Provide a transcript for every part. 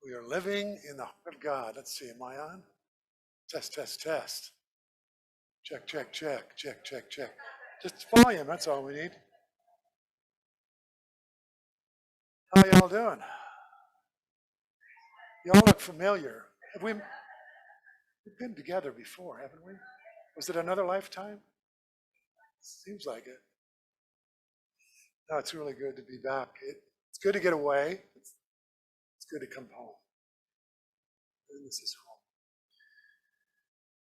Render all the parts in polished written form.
We are living in the heart of God. Let's see, am I on? Test, test, test. Check, check, check, check, check, check. Just volume, that's all we need. How y'all doing? Y'all look familiar. We've been together before, haven't we? Was it another lifetime? Seems like it. No, it's really good to be back. It's good to get away. It's good to come home. And this is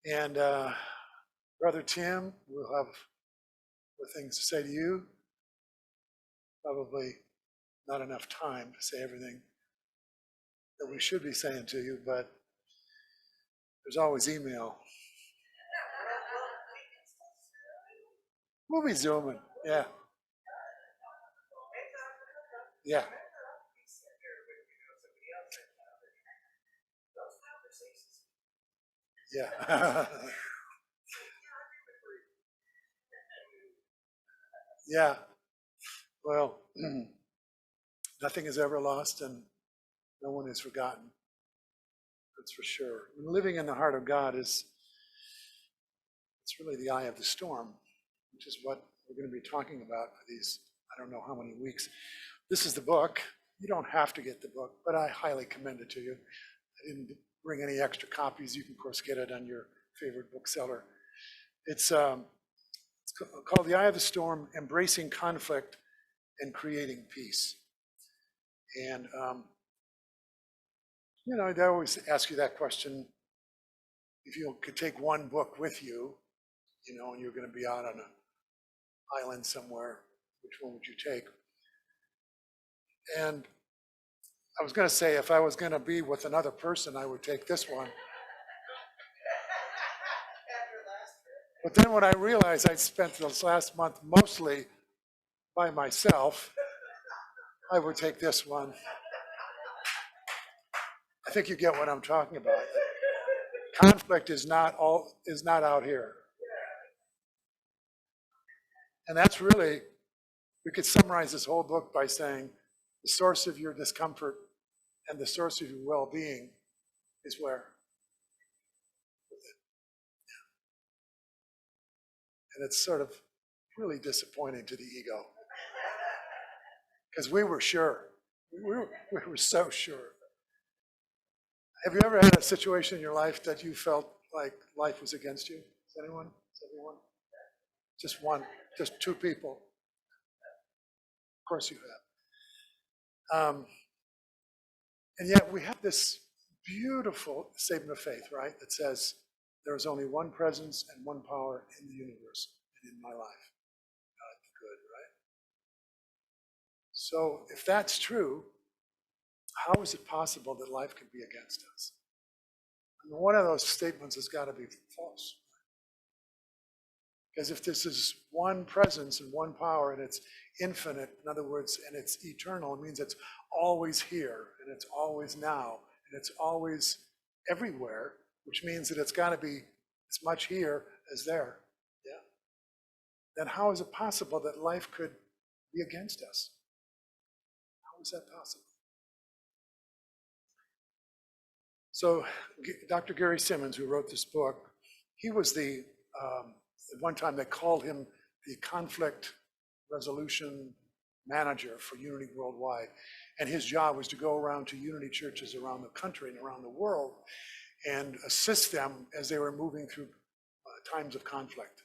home. And Brother Tim will have more things to say to you. Probably not enough time to say everything that we should be saying to you, but there's always email. We'll be Zooming, yeah. Yeah. Yeah. Yeah. Well, nothing is ever lost and no one is forgotten. That's for sure. Living in the heart of God it's really the eye of the storm, which is what we're going to be talking about for these, I don't know how many weeks. This is the book. You don't have to get the book, but I highly commend it to you. I didn't bring any extra copies. You can, of course, get it on your favorite bookseller. It's called The Eye of the Storm, Embracing Conflict and Creating Peace. And, they always ask you that question. If you could take one book with you, and you're going to be out on an island somewhere, which one would you take? And I was going to say, if I was going to be with another person, I would take this one. But then when I realized I'd spent this last month mostly by myself, I would take this one. I think you get what I'm talking about. Conflict is not out here. And that's really, we could summarize this whole book by saying the source of your discomfort and the source of your well-being is where? And it's sort of really disappointing to the ego. Because we were sure. We were so sure. Have you ever had a situation in your life that you felt like life was against you? Is anyone? Just one, just two people. Of course you have. And yet we have this beautiful statement of faith, right? That says there is only one presence and one power in the universe and in my life. God the good, right? So if that's true, how is it possible that life could be against us? I mean, one of those statements has got to be false. Because if this is one presence and one power and it's infinite, in other words, and it's eternal, it means it's always here and it's always now and it's always everywhere, which means that it's got to be as much here as there. Yeah. Then how is it possible that life could be against us? How is that possible? So Dr. Gary Simmons, who wrote this book, he was at one time they called him the conflict resolution manager for Unity Worldwide. And his job was to go around to Unity churches around the country and around the world and assist them as they were moving through times of conflict.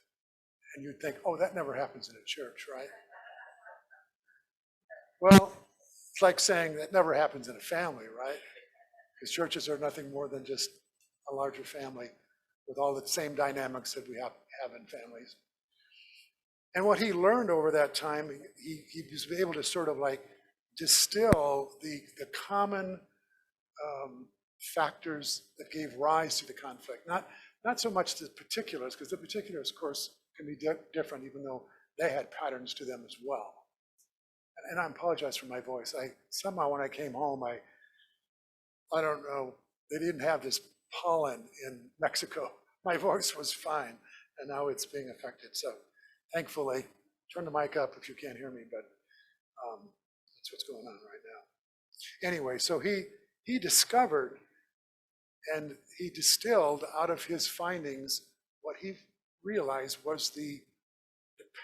And you'd think, oh, that never happens in a church, right? Well, it's like saying that never happens in a family, right? Because churches are nothing more than just a larger family with all the same dynamics that we have in families. And what he learned over that time, he was able to sort of like distill the common factors that gave rise to the conflict. Not so much the particulars, because the particulars, of course, can be different, even though they had patterns to them as well. And I apologize for my voice. Somehow when I came home, I don't know, they didn't have this pollen in Mexico. My voice was fine, and now it's being affected. So thankfully, turn the mic up if you can't hear me, but that's what's going on right now. Anyway, so he he discovered and he distilled out of his findings what he realized was the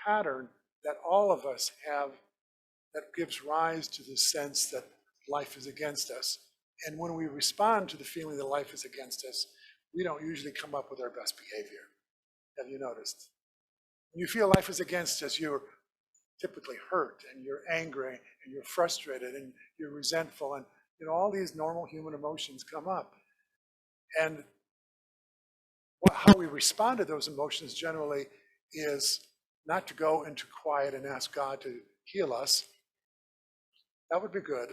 pattern that all of us have that gives rise to the sense that life is against us. And when we respond to the feeling that life is against us, we don't usually come up with our best behavior. Have you noticed? When you feel life is against us, you're typically hurt and you're angry and you're frustrated and you're resentful, and all these normal human emotions come up. And how we respond to those emotions generally is not to go into quiet and ask God to heal us. That would be good.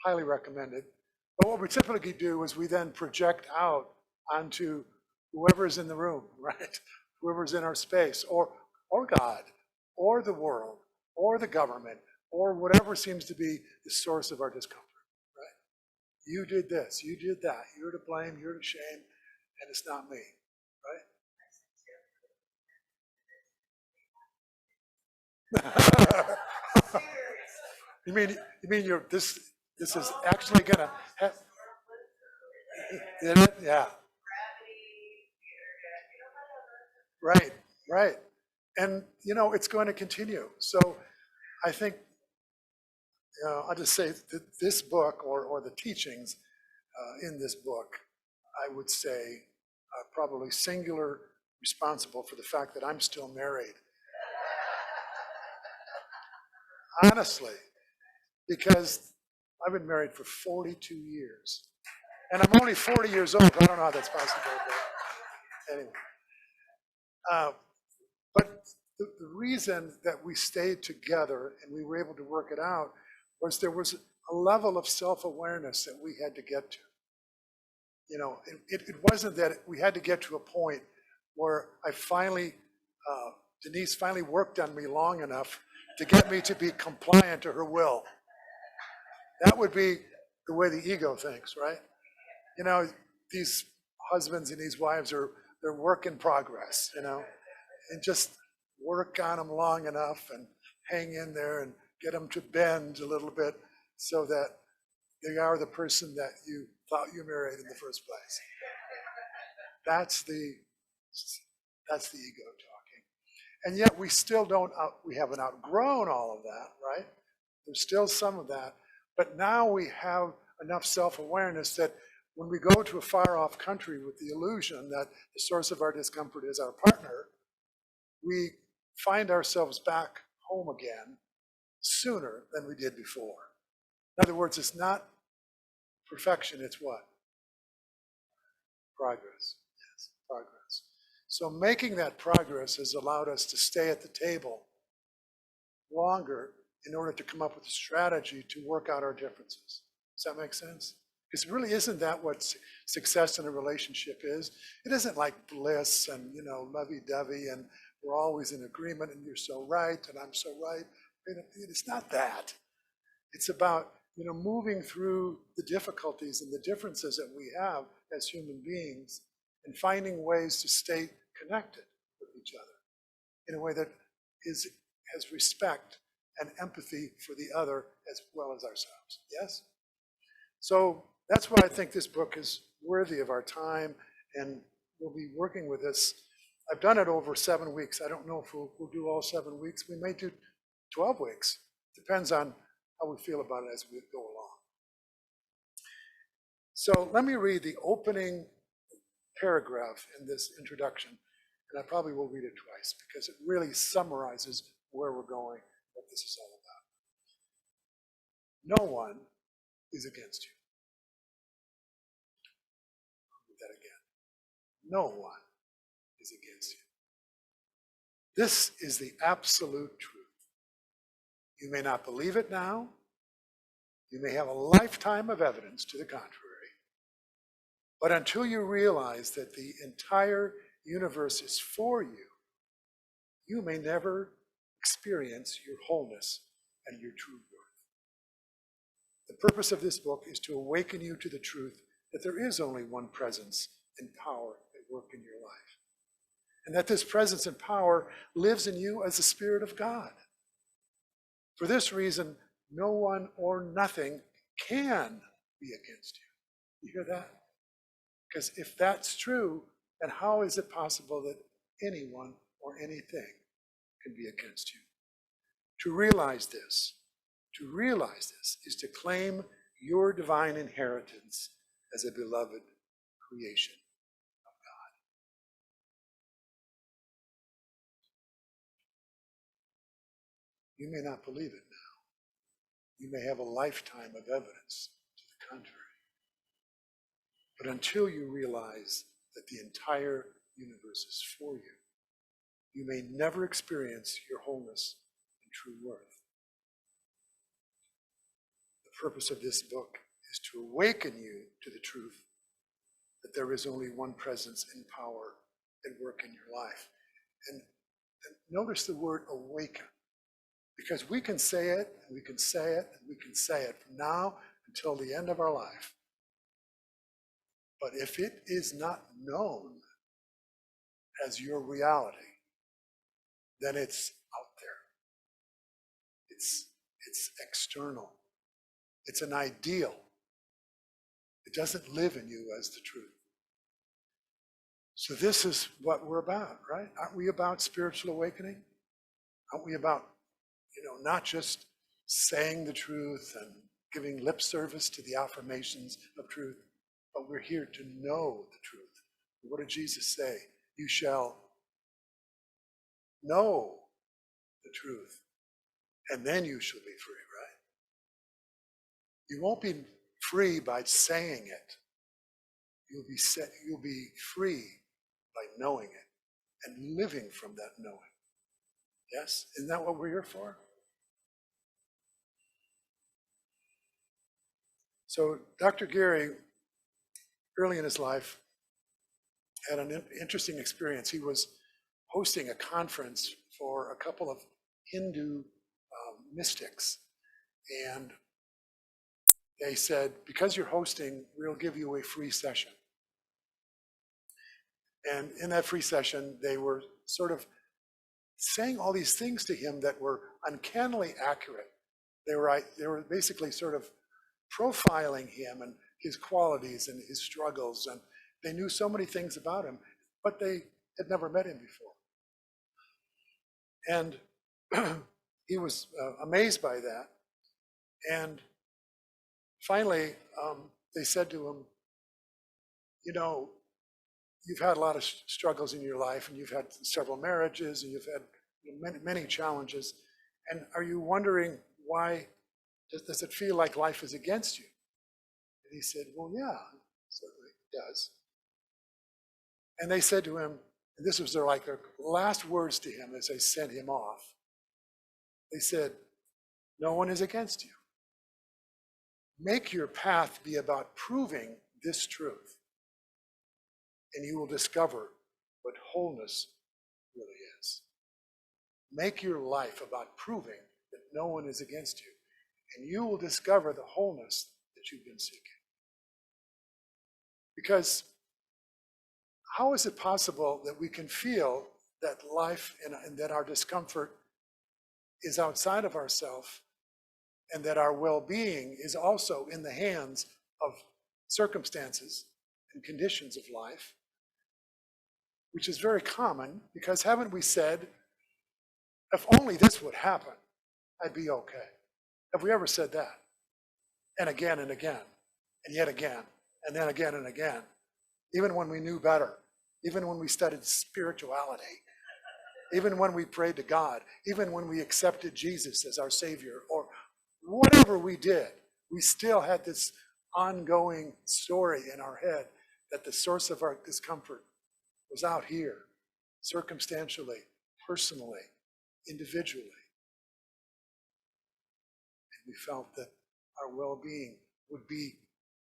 Highly recommended. But what we typically do is we then project out onto whoever's in the room, right? Whoever's in our space, or God, or the world, or the government, or whatever seems to be the source of our discomfort, right? You did this, you did that, you're to blame, you're to shame, and it's not me, right? You mean you're this is actually gonna have, did it? Yeah. Right. And it's going to continue. So I think I'll just say that this book or the teachings in this book, I would say, are probably singular responsible for the fact that I'm still married. Honestly, because I've been married for 42 years. And I'm only 40 years old. I don't know how that's possible, but anyway. But the reason that we stayed together and we were able to work it out was there was a level of self-awareness that we had to get to. It wasn't that we had to get to a point where Denise finally worked on me long enough to get me to be compliant to her will. That would be the way the ego thinks, right? These husbands and these wives they're work in progress, and just work on them long enough and hang in there and get them to bend a little bit so that they are the person that you thought you married in the first place. That's the ego talking. And yet we still we haven't outgrown all of that, right? There's still some of that. But now we have enough self-awareness that when we go to a far-off country with the illusion that the source of our discomfort is our partner, we find ourselves back home again sooner than we did before. In other words, it's not perfection, it's what? Progress. Yes, progress. So making that progress has allowed us to stay at the table longer in order to come up with a strategy to work out our differences. Does that make sense? Because really, isn't that what success in a relationship is? It isn't like bliss and, lovey-dovey and we're always in agreement and you're so right and I'm so right. It's not that. It's about, moving through the difficulties and the differences that we have as human beings and finding ways to stay connected with each other in a way that has respect and empathy for the other as well as ourselves. Yes? So that's why I think this book is worthy of our time, and we'll be working with this. I've done it over 7 weeks. I don't know if we'll do all 7 weeks. We may do 12 weeks. Depends on how we feel about it as we go along. So let me read the opening paragraph in this introduction, and I probably will read it twice because it really summarizes where we're going, what this is all about. No one is against you. I'll read that again. No one is against you. This is the absolute truth. You may not believe it now. You may have a lifetime of evidence to the contrary. But until you realize that the entire universe is for you, you may never experience your wholeness and your true worth. The purpose of this book is to awaken you to the truth that there is only one presence and power at work in your life. And that this presence and power lives in you as the Spirit of God. For this reason, no one or nothing can be against you. You hear that? Because if that's true, then how is it possible that anyone or anything can be against you? To realize this is to claim your divine inheritance as a beloved creation of God. You may not believe it now. You may have a lifetime of evidence to the contrary. But until you realize that the entire universe is for you, you may never experience your wholeness and true worth. The purpose of this book is to awaken you to the truth that there is only one presence and power at work in your life. And notice the word awaken, because we can say it, and we can say it, and we can say it from now until the end of our life. But if it is not known as your reality, then it's out there. It's external. It's an ideal. It doesn't live in you as the truth. So this is what we're about, right? Aren't we about spiritual awakening? Aren't we about, not just saying the truth and giving lip service to the affirmations of truth, but we're here to know the truth. What did Jesus say? You shall know the truth, and then you shall be free, right? You won't be free by saying it. You'll be free by knowing it and living from that knowing. Yes? Isn't that what we're here for? So Dr. Gary, early in his life, had an interesting experience. He was hosting a conference for a couple of Hindu mystics. And they said, because you're hosting, we'll give you a free session. And in that free session, they were sort of saying all these things to him that were uncannily accurate. They were basically sort of profiling him and his qualities and his struggles. And they knew so many things about him, but they had never met him before. And he was amazed by that. And finally, they said to him, you've had a lot of struggles in your life, and you've had several marriages, and you've had many challenges. And are you wondering why does it feel like life is against you? And he said, well, yeah, certainly it does. And they said to him, and this was their last words to him as they sent him off. They said, no one is against you. Make your path be about proving this truth, and you will discover what wholeness really is. Make your life about proving that no one is against you, and you will discover the wholeness that you've been seeking. Because how is it possible that we can feel that life and that our discomfort is outside of ourselves, and that our well-being is also in the hands of circumstances and conditions of life, which is very common, because haven't we said, if only this would happen, I'd be okay. Have we ever said that? And again and again, and yet again, and then again and again, even when we knew better, even when we studied spirituality, even when we prayed to God, even when we accepted Jesus as our Savior, or whatever we did, we still had this ongoing story in our head that the source of our discomfort was out here, circumstantially, personally, individually. And we felt that our well-being would be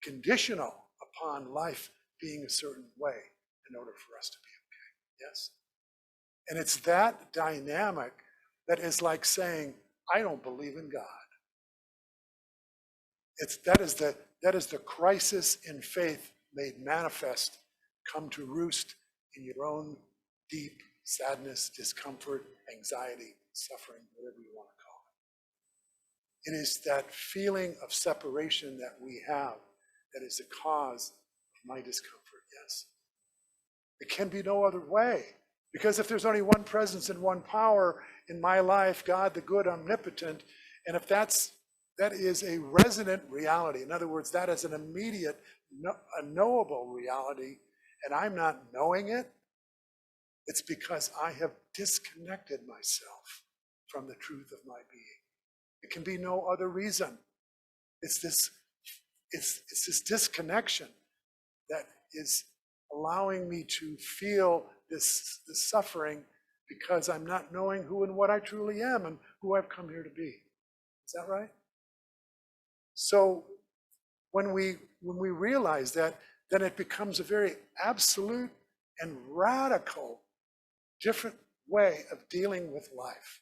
conditional upon life being a certain way in order for us to be okay. Yes? And it's that dynamic that is like saying, I don't believe in God. That is the crisis in faith made manifest, come to roost in your own deep sadness, discomfort, anxiety, suffering, whatever you want to call it. It is that feeling of separation that we have that is the cause of my discomfort, yes. It can be no other way. Because if there's only one presence and one power in my life, God, the good, omnipotent, and if that is a resonant reality, in other words, that is an immediate, a knowable reality, and I'm not knowing it, it's because I have disconnected myself from the truth of my being. It can be no other reason. It's this disconnection that is allowing me to feel this suffering because I'm not knowing who and what I truly am and who I've come here to be. Is that right? So when we realize that, then it becomes a very absolute and radical different way of dealing with life.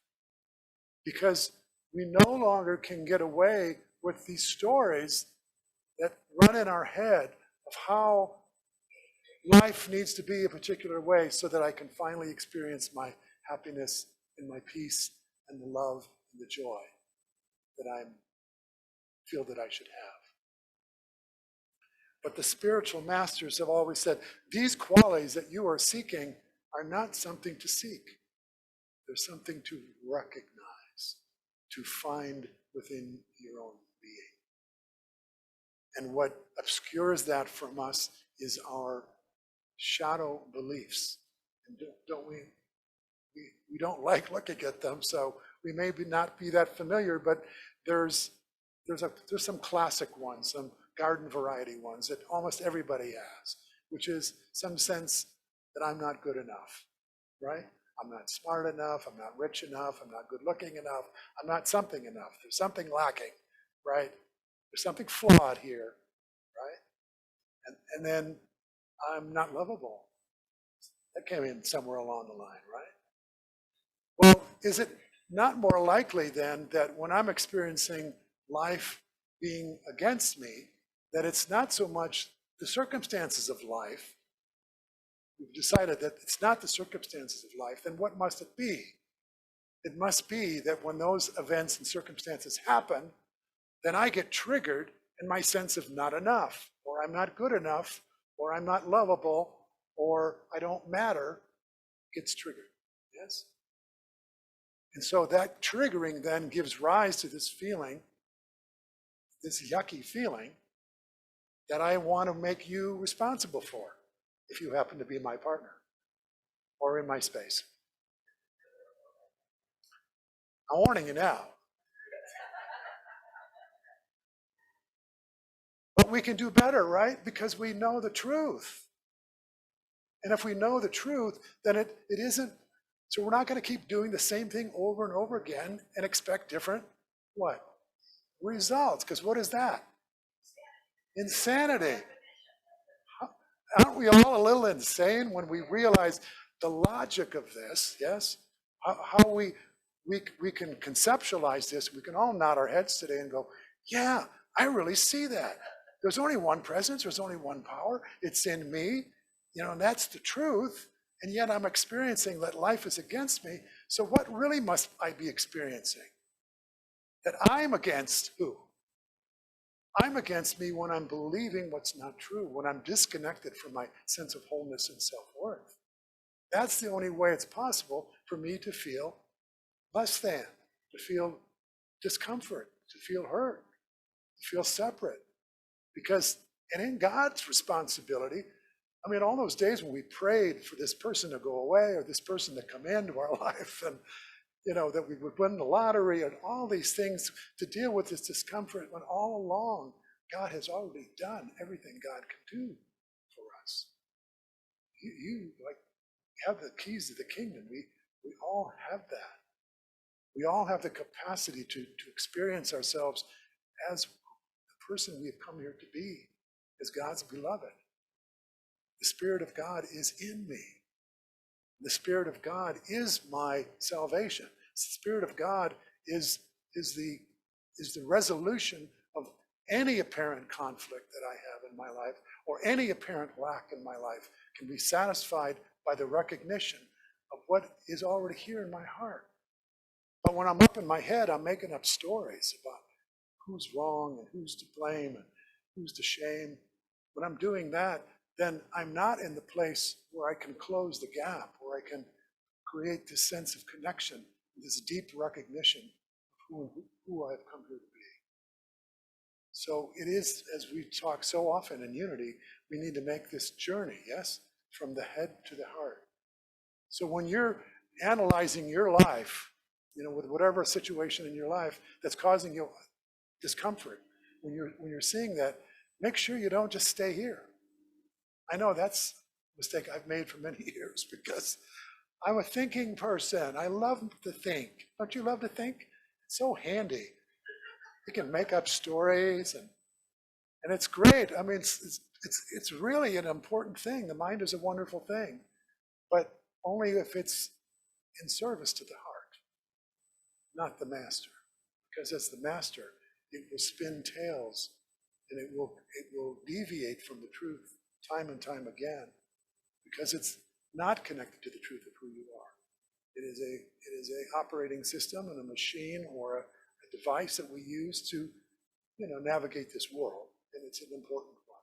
Because we no longer can get away with these stories that run in our head of how life needs to be a particular way so that I can finally experience my happiness and my peace and the love and the joy that I feel that I should have. But the spiritual masters have always said, these qualities that you are seeking are not something to seek. They're something to recognize, to find within your own being. And what obscures that from us is our shadow beliefs. And don't we don't like looking at them, so we may not be that familiar, but there's some classic ones, some garden variety ones that almost everybody has, which is some sense that I'm not good enough, right? I'm not smart enough, I'm not rich enough, I'm not good looking enough, I'm not something enough. There's something lacking, right? There's something flawed here, right? And then I'm not lovable. That came in somewhere along the line, right? Well, is it not more likely then that when I'm experiencing life being against me, that it's not so much the circumstances of life, we've decided that it's not the circumstances of life, then what must it be? It must be that when those events and circumstances happen, then I get triggered in my sense of not enough, or I'm not good enough, or I'm not lovable, or I don't matter, gets triggered, yes? And so that triggering then gives rise to this feeling, this yucky feeling, that I want to make you responsible for, if you happen to be my partner, or in my space. I'm warning you now. But we can do better, right? Because we know the truth. And if we know the truth, then it isn't, so we're not going to keep doing the same thing over and over again and expect different, what? Results. Because what is that? Insanity. Aren't we all a little insane when we realize the logic of this, yes? How we can conceptualize this. We can all nod our heads today and go, yeah, I really see that. There's only one presence, there's only one power, it's in me, and that's the truth, and yet I'm experiencing that life is against me, so what really must I be experiencing? That I'm against who? I'm against me when I'm believing what's not true, when I'm disconnected from my sense of wholeness and self-worth. That's the only way it's possible for me to feel less than, to feel discomfort, to feel hurt, to feel separate. Because, and in God's responsibility, I mean, all those days when we prayed for this person to go away or this person to come into our life and, that we would win the lottery and all these things to deal with this discomfort, when all along God has already done everything God can do for us. You have the keys to the kingdom. We all have that. We all have the capacity to experience ourselves as the person we have come here to be, as God's beloved. The Spirit of God is in me. The Spirit of God is my salvation. The Spirit of God is the resolution of any apparent conflict that I have in my life, or any apparent lack in my life can be satisfied by the recognition of what is already here in my heart. But when I'm up in my head, I'm making up stories about who's wrong and who's to blame and who's to shame. When I'm doing that, then I'm not in the place where I can close the gap, where I can create this sense of connection, this deep recognition of who I've come here to be. So it is, as we talk so often in unity, we need to make this journey, yes, from the head to the heart. So when you're analyzing your life, with whatever situation in your life that's causing you discomfort, when you're seeing that, make sure you don't just stay here. I know that's a mistake I've made for many years because I'm a thinking person. I love to think. Don't you love to think? It's so handy. You can make up stories and it's great. I mean, it's really an important thing. The mind is a wonderful thing, but only if it's in service to the heart, not the master. Because as the master, it will spin tails and it will deviate from the truth time and time again, because it's not connected to the truth of who you are. It is a operating system and a machine or a device that we use to, navigate this world, and it's an important one.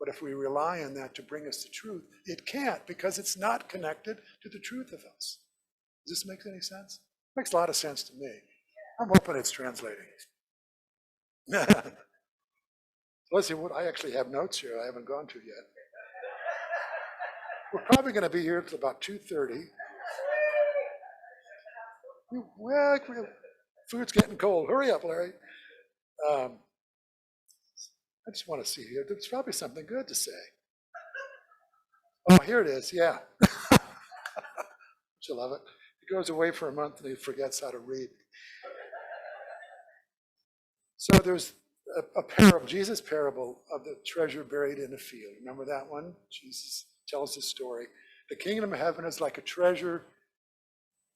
But if we rely on that to bring us to truth, it can't, because it's not connected to the truth of us. Does this make any sense? It makes a lot of sense to me. I'm hoping it's translating. Let's see, I actually have notes here I haven't gone to yet. We're probably going to be here till about 2:30. Well, food's getting cold. Hurry up, Larry. I just want to see here. There's probably something good to say. Oh, here it is. Yeah. Don't you love it? He goes away for a month and he forgets how to read. So there's a parable, Jesus' parable of the treasure buried in a field. Remember that one? Jesus tells the story. The kingdom of heaven is like a treasure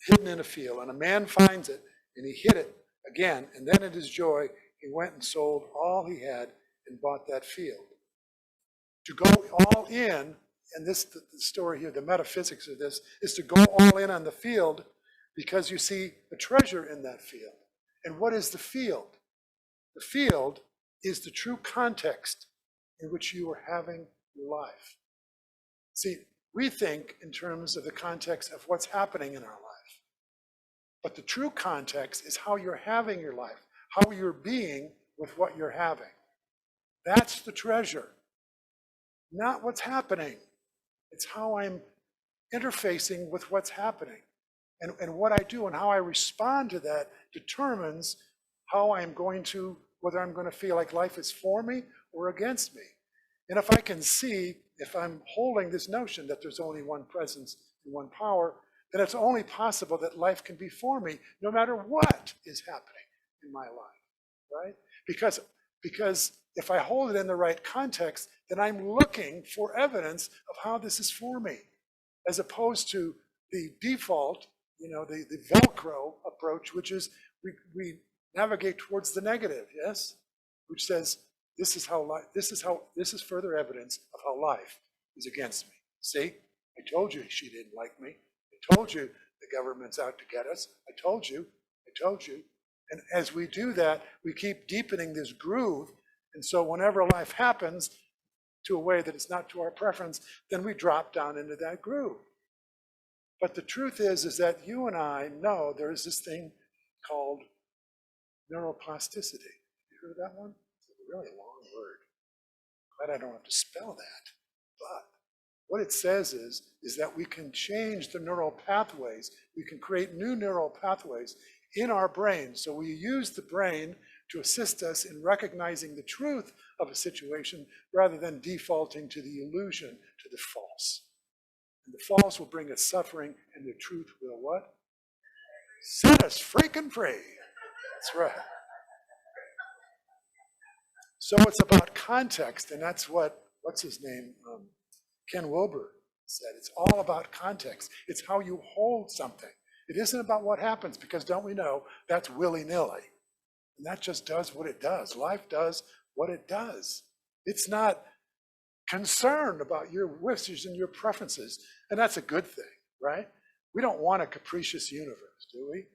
hidden in a field, and a man finds it, and he hid it again, and then in his joy, he went and sold all he had and bought that field. To go all in, and this, the story here, the metaphysics of this, is to go all in on the field because you see a treasure in that field. And what is the field? The field is the true context in which you are having your life. See, we think in terms of the context of what's happening in our life. But the true context is how you're having your life, how you're being with what you're having. That's the treasure, not what's happening. It's how I'm interfacing with what's happening. And what I do and how I respond to that determines how I'm going to, whether I'm going to feel like life is for me or against me. And if I can see, if I'm holding this notion that there's only one presence and one power, then it's only possible that life can be for me no matter what is happening in my life, right? Because if I hold it in the right context, then I'm looking for evidence of how this is for me, as opposed to the default, the Velcro approach, which is we navigate towards the negative, yes? Which says, this is further evidence of how life is against me. See, I told you she didn't like me. I told you the government's out to get us. I told you. And as we do that, we keep deepening this groove. And so whenever life happens to a way that it's not to our preference, then we drop down into that groove. But the truth is that you and I know there is this thing called neuroplasticity. You heard of that one? It's a really long word. Glad I don't have to spell that. But what it says is that we can change the neural pathways. We can create new neural pathways in our brain. So we use the brain to assist us in recognizing the truth of a situation rather than defaulting to the illusion, to the false. And the false will bring us suffering, and the truth will what? Set us freaking free. That's right. So it's about context, and that's what's his name? Ken Wilber said. It's all about context. It's how you hold something. It isn't about what happens, because don't we know that's willy-nilly. And that just does what it does. Life does what it does. It's not concerned about your wishes and your preferences. And that's a good thing, right? We don't want a capricious universe, do we?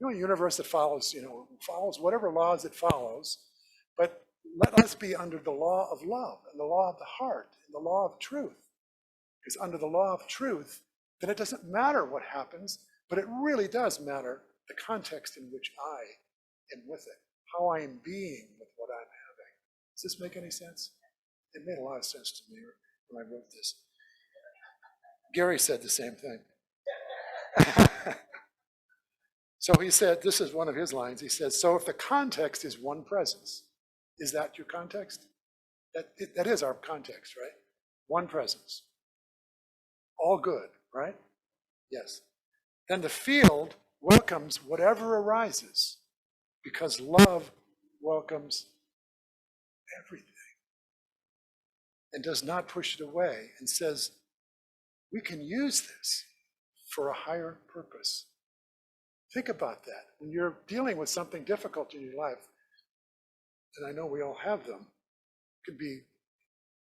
A universe that follows whatever laws it follows. But let us be under the law of love and the law of the heart and the law of truth. Because under the law of truth, then it doesn't matter what happens, but it really does matter the context in which I am with it, how I am being with what I'm having. Does this make any sense? It made a lot of sense to me when I wrote this. Gary said the same thing. So he said, this is one of his lines. He says, so if the context is one presence, is that your context? That is our context, right? One presence. All good, right? Yes. Then the field welcomes whatever arises because love welcomes everything and does not push it away and says, we can use this for a higher purpose. Think about that. When you're dealing with something difficult in your life, and I know we all have them, it could be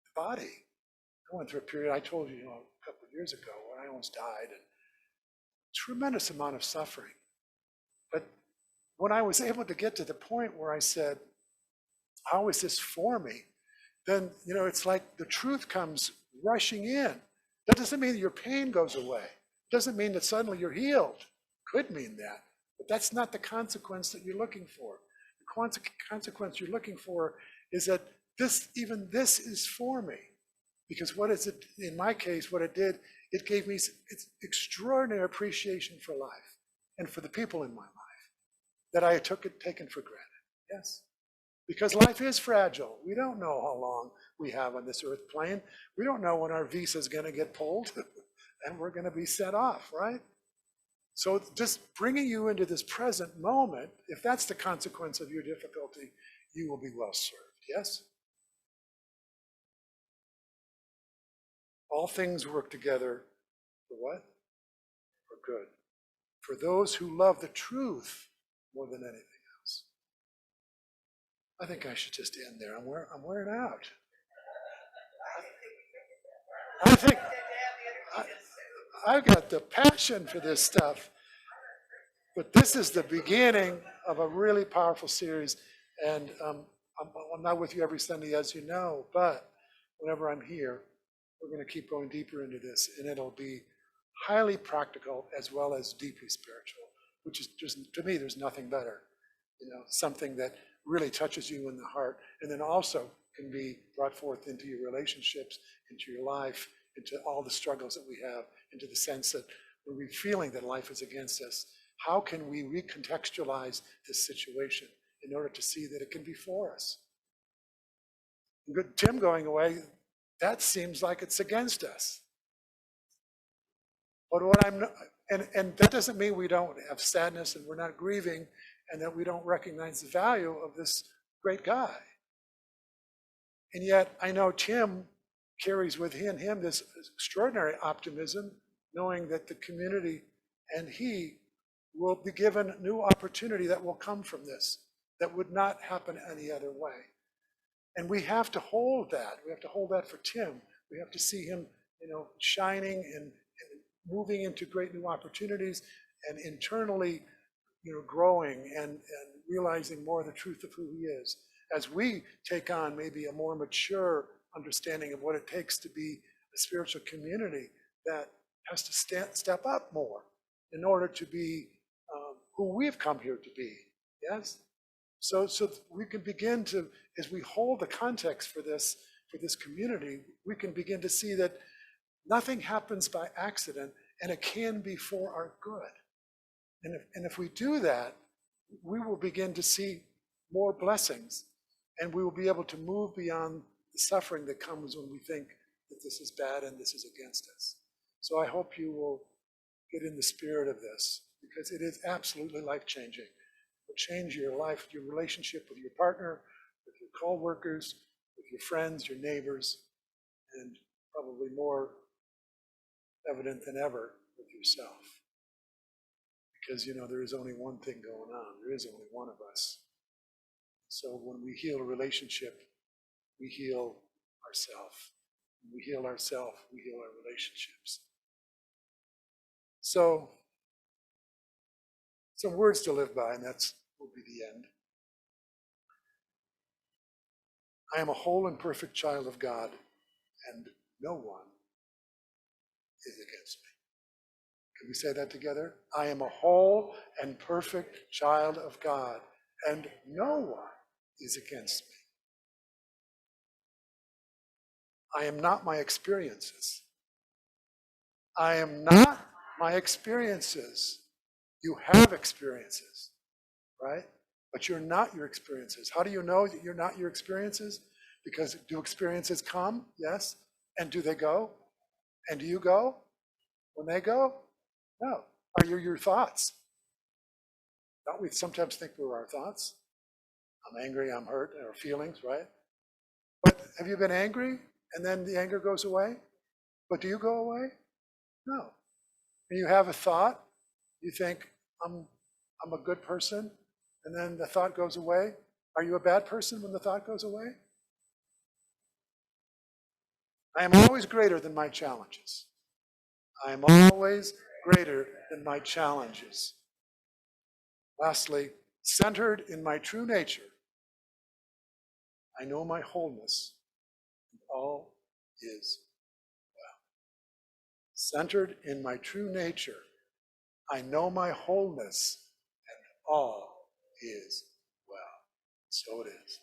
the body. I went through a period, I told you, a couple of years ago, when I almost died, and tremendous amount of suffering. But when I was able to get to the point where I said, how is this for me? Then, it's like the truth comes rushing in. That doesn't mean that your pain goes away. It doesn't mean that suddenly you're healed. Could mean that, but that's not the consequence that you're looking for. The consequence you're looking for is that this is for me. Because what is it, in my case, what it did, it gave me extraordinary appreciation for life and for the people in my life that I had taken for granted. Yes. Because life is fragile. We don't know how long we have on this earth plane. We don't know when our visa is going to get pulled and we're going to be set off, right? So just bringing you into this present moment, if that's the consequence of your difficulty, you will be well served, yes? All things work together for what? For good. For those who love the truth more than anything else. I think I should just end there. I'm wearing out. I think I've got the passion for this stuff. But this is the beginning of a really powerful series. And I'm not with you every Sunday, as you know, but whenever I'm here, we're going to keep going deeper into this. And it'll be highly practical as well as deeply spiritual, which is just, to me, there's nothing better. Something that really touches you in the heart and then also can be brought forth into your relationships, into your life, into all the struggles that we have, into the sense that when we're feeling that life is against us, how can we recontextualize this situation in order to see that it can be for us? Tim going away, that seems like it's against us. But and that doesn't mean we don't have sadness and we're not grieving and that we don't recognize the value of this great guy. And yet I know Tim carries within him this extraordinary optimism, knowing that the community and he will be given new opportunity that will come from this, that would not happen any other way. And we have to hold that. We have to hold that for Tim. We have to see him, shining and moving into great new opportunities and internally, growing and realizing more of the truth of who he is. As we take on maybe a more mature understanding of what it takes to be a spiritual community that has to step up more in order to be who we've come here to be, yes? So we can begin to, as we hold the context for this community, we can begin to see that nothing happens by accident and it can be for our good. And if we do that, we will begin to see more blessings and we will be able to move beyond the suffering that comes when we think that this is bad and this is against us. So I hope you will get in the spirit of this, because it is absolutely life-changing. It will change your life, your relationship with your partner, with your co-workers, with your friends, your neighbors, and probably more evident than ever with yourself. Because, there is only one thing going on. There is only one of us. So when we heal a relationship, we heal ourselves. When we heal ourselves, we heal our relationships. So, some words to live by, and that will be the end. I am a whole and perfect child of God, and no one is against me. Can we say that together? I am a whole and perfect child of God, and no one is against me. I am not my experiences. I am not my experiences. You have experiences, right? But you're not your experiences. How do you know that you're not your experiences? Because do experiences come? Yes. And do they go? And do you go when they go? No. Are you your thoughts? Don't we sometimes think we're our thoughts? I'm angry, I'm hurt, or feelings, right? But have you been angry and then the anger goes away? But do you go away? No. And you have a thought, you think, I'm a good person, and then the thought goes away. Are you a bad person when the thought goes away? I am always greater than my challenges. I am always greater than my challenges. Lastly, centered in my true nature, I know my wholeness and all is well. Centered in my true nature, I know my wholeness and all is well. So it is.